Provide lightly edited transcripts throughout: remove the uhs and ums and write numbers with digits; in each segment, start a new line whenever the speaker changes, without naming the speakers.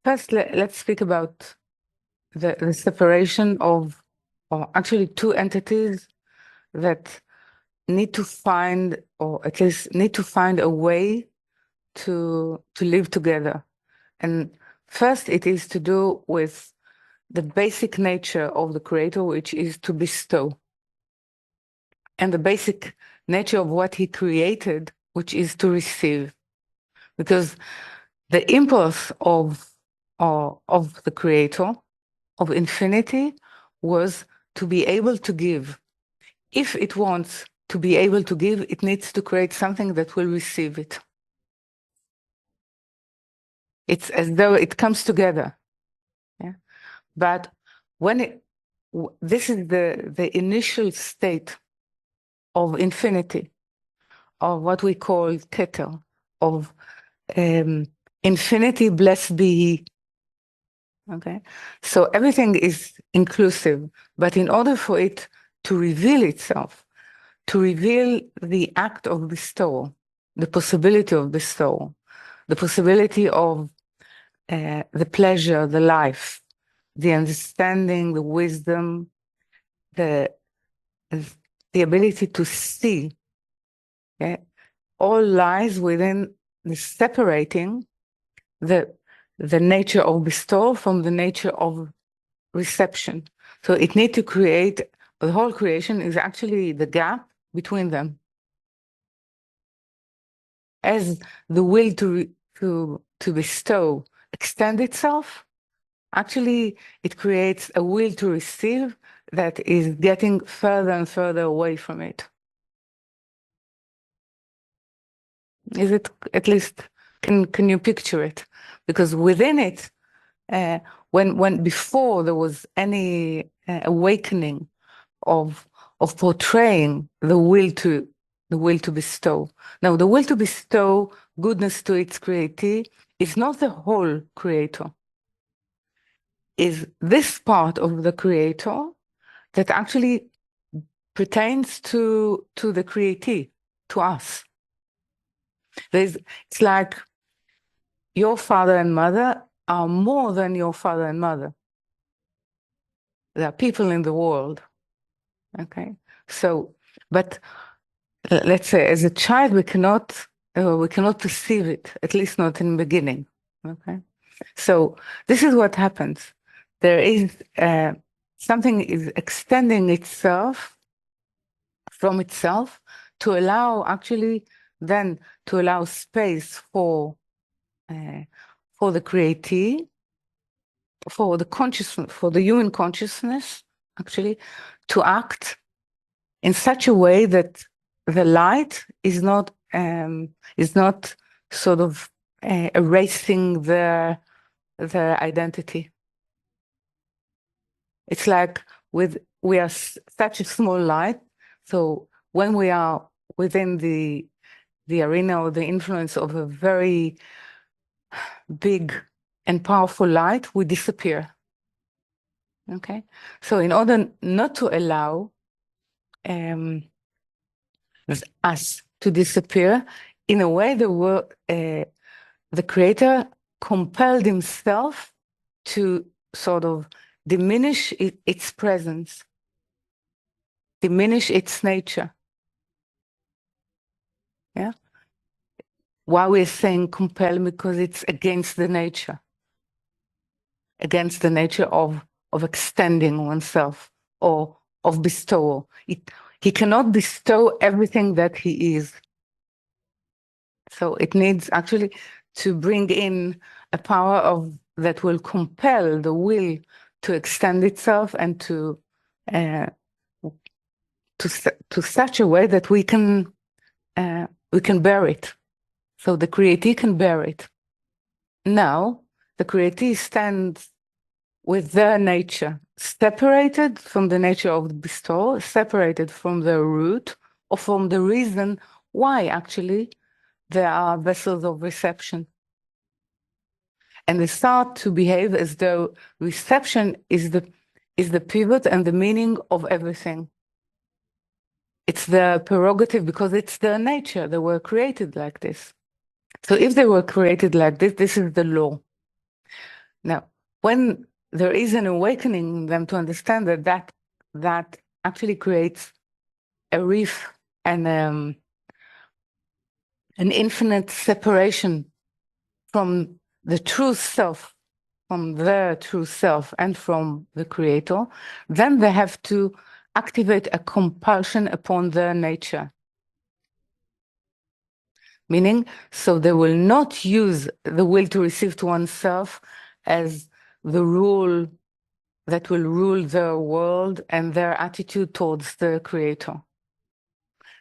First, let's speak about the separation of, or actually two entities that need to find, or at least need to find a way to live together. And first, it is to do with the basic nature of the Creator, which is to bestow, and the basic nature of what He created, which is to receive. Because the impulse of the Creator, of infinity, was to be able to give. If it wants to be able to give, it needs to create something that will receive it. It's as though it comes together. Yeah? But when this is the initial state of infinity, of what we call keter, of infinity, blessed be He. Okay, so everything is inclusive, but in order for it to reveal itself, to reveal the act of bestowal, the possibility of bestowal, the possibility of the pleasure, the life, the understanding, the wisdom, the ability to see, yeah, all lies within the separating the nature of bestowal from the nature of reception. So it needs to create, the whole creation is actually the gap between them. As the will to bestow extend itself, actually it creates a will to receive that is getting further and further away from it. Is it, at least, can you picture it? Because within it, when before there was any awakening of portraying the will to bestow. Now, the will to bestow goodness to its createe is not the whole creator. Is this part of the creator that actually pertains to the createe, to us. It's like your father and mother are more than your father and mother. There are people in the world. Okay, so, but let's say as a child we cannot perceive it, at least not in the beginning. Okay, so this is what happens. There is something is extending itself from itself to allow actually then to allow space for the createe, for the consciousness, for the human consciousness actually to act in such a way that the light is not sort of erasing their identity. It's like we are such a small light, so when we are within the arena or the influence of a very big and powerful light, we disappear. Okay, so in order not to allow us to disappear, in a way, the Creator compelled himself to sort of diminish its presence, diminish its nature. Yeah. Why we're saying compel? Because it's against the nature of extending oneself or of bestowal. He cannot bestow everything that he is. So it needs actually to bring in a power that will compel the will to extend itself and to such a way that we can bear it. So the createe can bear it. Now the createe stands with their nature, separated from the nature of the bestowal, separated from the root or from the reason why actually there are vessels of reception. And they start to behave as though reception is the pivot and the meaning of everything. It's their prerogative because it's their nature. They were created like this. So if they were created like this, this is the law. Now, when there is an awakening in them to understand that actually creates a rift and an infinite separation from the true self, from their true self and from the creator, then they have to activate a compulsion upon their nature. Meaning, so they will not use the will to receive to oneself as the rule that will rule their world and their attitude towards the creator.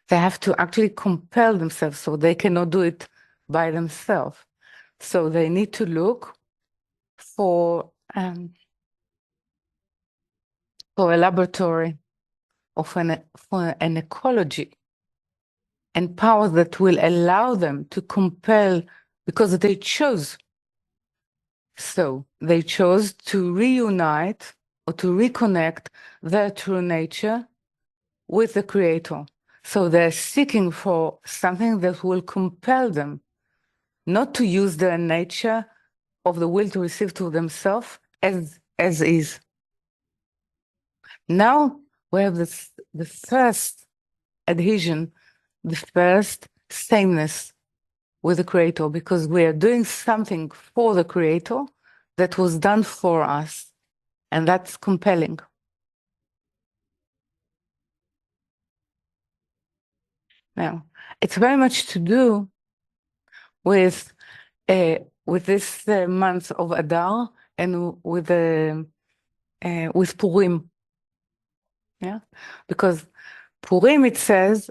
They have to actually compel themselves, so they cannot do it by themselves. So they need to look for a laboratory for an ecology and powers that will allow them to compel, because they chose. So they chose to reunite or to reconnect their true nature with the creator. So they're seeking for something that will compel them not to use their nature of the will to receive to themselves as is. Now we have the first adhesion, the first sameness with the creator, because we are doing something for the creator that was done for us, and that's compelling. Now, it's very much to do with this month of Adar and with Purim. Yeah, because Purim, it says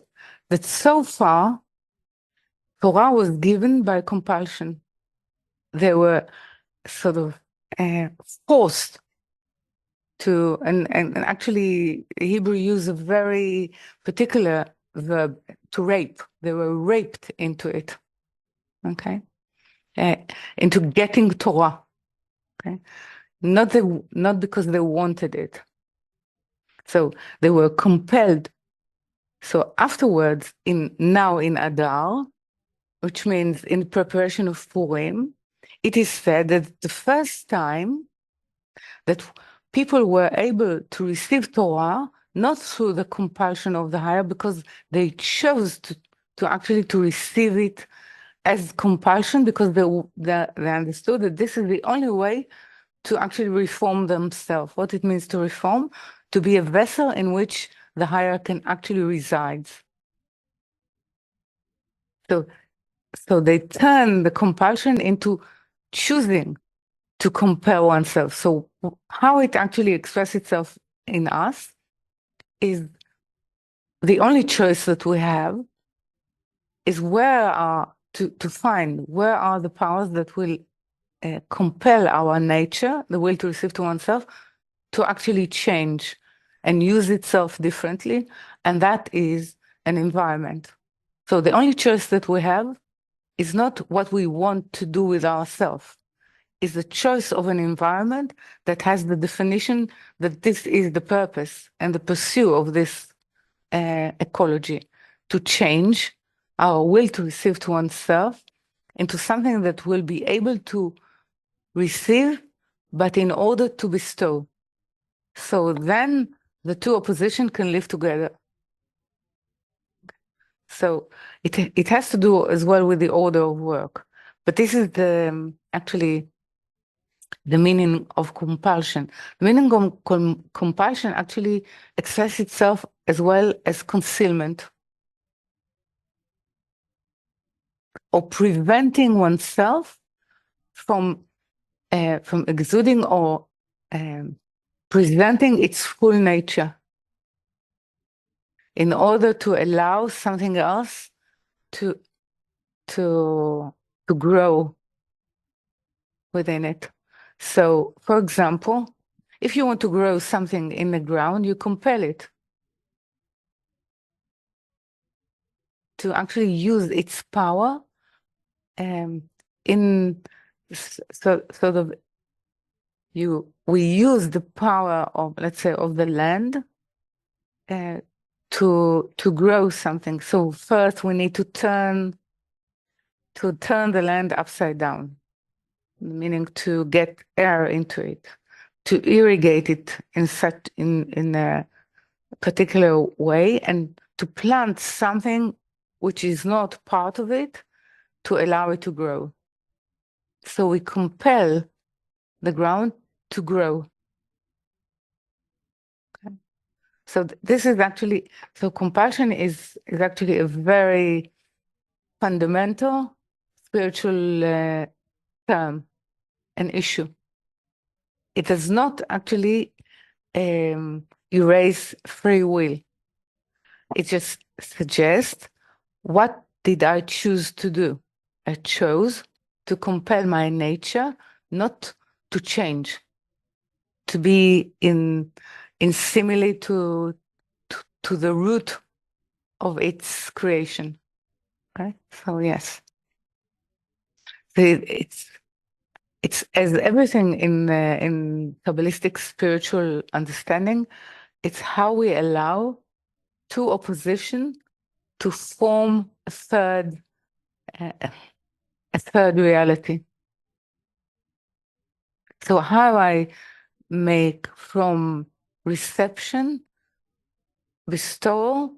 that so far Torah was given by compulsion. They were sort of forced to, and actually Hebrew use a very particular verb, to rape. They were raped into it, okay, into getting Torah, okay, not because they wanted it. So they were compelled. So afterwards, now in Adar, which means in preparation of Purim, it is said that the first time that people were able to receive Torah, not through the compulsion of the higher, because they chose to actually to receive it as compulsion, because they understood that this is the only way to actually reform themselves. What it means to reform, to be a vessel in which the higher can actually reside. So they turn the compulsion into choosing to compel oneself. So how it actually expresses itself in us is the only choice that we have is to find where are the powers that will compel our nature, the will to receive to oneself, to actually change and use itself differently. And that is an environment. So the only choice that we have is not what we want to do with ourselves. Is the choice of an environment that has the definition that this is the purpose and the pursuit of this ecology, to change our will to receive to oneself into something that will be able to receive, but in order to bestow. So then the two opposition can live together. So it has to do as well with the order of work. But this is actually the meaning of compulsion. The meaning of compulsion actually expresses itself as well as concealment, or preventing oneself from exuding or presenting its full nature in order to allow something else to to grow within it. So, for example, if you want to grow something in the ground, you compel it to actually use its power in sort of we use the power of, let's say, of the land to grow something. So first we need to turn the land upside down. meaning to get air into it, to irrigate it in a particular way, and to plant something which is not part of it to allow it to grow. So we compel the ground to grow. Okay. So this is actually, so compassion is actually a very fundamental spiritual term, an issue. It does not actually erase free will. It just suggests, what did I choose to do? I chose to compel my nature not to change, to be in simile to the root of its creation. Okay, so yes, it's as everything in Kabbalistic spiritual understanding. It's how we allow two opposition to form uh, a third reality. So how I make from reception bestowal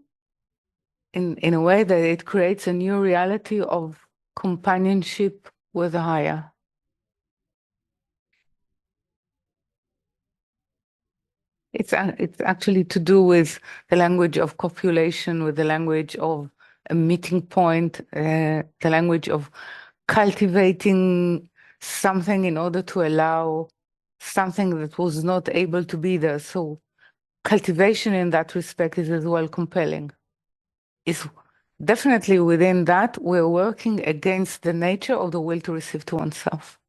in a way that it creates a new reality of companionship with the higher. It's actually to do with the language of copulation, with the language of a meeting point, the language of cultivating something in order to allow something that was not able to be there. So cultivation in that respect is as well compelling. It's definitely within that we're working against the nature of the will to receive to oneself.